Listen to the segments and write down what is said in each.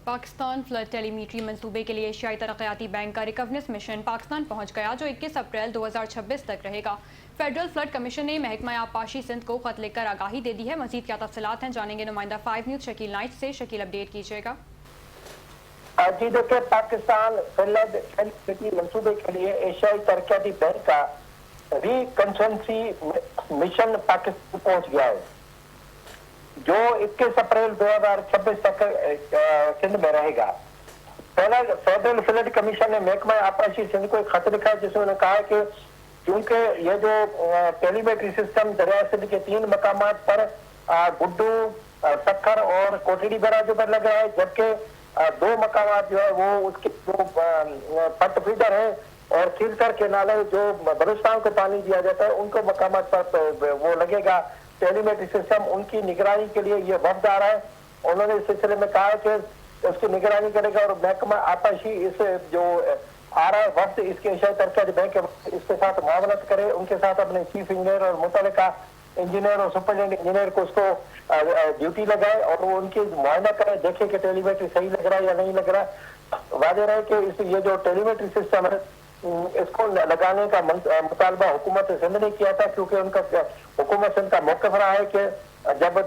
Pakistan flood ٹیلی میٹری منصوبے کے لیے ایشیائی ترقیاتی بینک کا ریکورنس مشن پاکستان پہنچ گیا جو 21 اپریل 2026 تک رہے گا۔ فیڈرل فلڈ کمیشن نے محکمہ آبپاشی سندھ کو خط لکھ کر آگاہی دے دی ہے۔ مزید کیا تفصیلات ہیں جانیں گے نمائندہ 5 نیوز شکیل نائٹ سے۔ شکیل اپڈیٹ کیجیے گا۔ جی دیکھیں، پاکستان فلڈ ٹیلی منصوبے کے لیے ایشیائی ترقیاتی بینک کا ریکنسنسی مشن پاکستان پہنچ گیا ہے جو 21 اپریل 2026 تک سندھ میں رہے گا۔ پہلا فیڈرل فلڈ کمیشن نے محکمہ آبپاشی سندھ کو ایک خط لکھا ہے جس میں نے کہا ہے کہ کیونکہ یہ جو ٹیلی میٹری سسٹم دریائے سندھ کے 3 مقامات پر گڈو، سکھر اور کوٹڑی براجوں پر لگ رہا ہے، جبکہ 2 مقامات جو ہے وہ اس کے جو پٹ فیڈر ہیں اور کھیلکر کے نالے جو بلوچستان کو پانی دیا جاتا ہے ان کو مقامات پر وہ لگے گا ٹیلی میٹری سسٹم۔ ان کی نگرانی کے لیے یہ وفد آ رہا ہے۔ انہوں نے اس سلسلے میں کہا ہے کہ اس کی نگرانی کرے گا اور محکمہ آبپاشی اس جو آ رہا ہے وفد اس کے ایشیائی ترقیاتی بینک اس کے ساتھ معاونت کرے، ان کے ساتھ اپنے چیف انجینئر اور متعلقہ انجینئر اور سپرنٹینڈنٹ انجینئر کو اس کو ڈیوٹی لگائے اور وہ ان کی معائنہ کرے، دیکھے کہ ٹیلی میٹری صحیح لگ رہا ہے یا نہیں لگ رہا ہے۔ واضح رہے کہ یہ جو ٹیلی میٹری سسٹم ہے اس کو لگانے کا مطالبہ حکومت سندھ نے کیا تھا، کیونکہ ان کا حکومت سندھ کا موقف رہا ہے کہ جب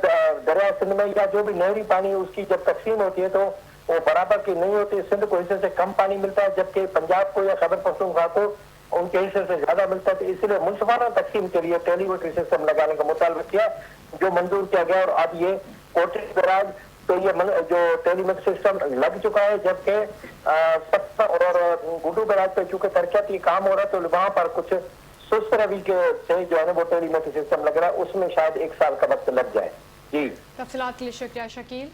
دریا سندھ میں یا جو بھی نہری پانی اس کی جب تقسیم ہوتی ہے تو وہ برابر کی نہیں ہوتی، سندھ کو حصے سے کم پانی ملتا ہے جبکہ پنجاب کو یا خیبر پختونخوا کو ان کے حصے سے زیادہ ملتا ہے، تو اس لیے منصفانہ تقسیم کے لیے ٹیلی میٹری سسٹم لگانے کا مطالبہ کیا جو منظور کیا گیا، اور اب یہ کوٹڑی براج تو یہ جو ٹیلی میٹری سسٹم لگ چکا ہے، جبکہ سکھر اور گڈو براج پہ چونکہ ترقیاتی کام ہو رہا ہے تو وہاں پر کچھ سست روی کے سے جو ہے نا وہ ٹیلی میٹری سسٹم لگ رہا ہے، اس میں شاید 1 سال کا وقت لگ جائے۔ جی تفصیلات کے لیے شکریہ شکیل۔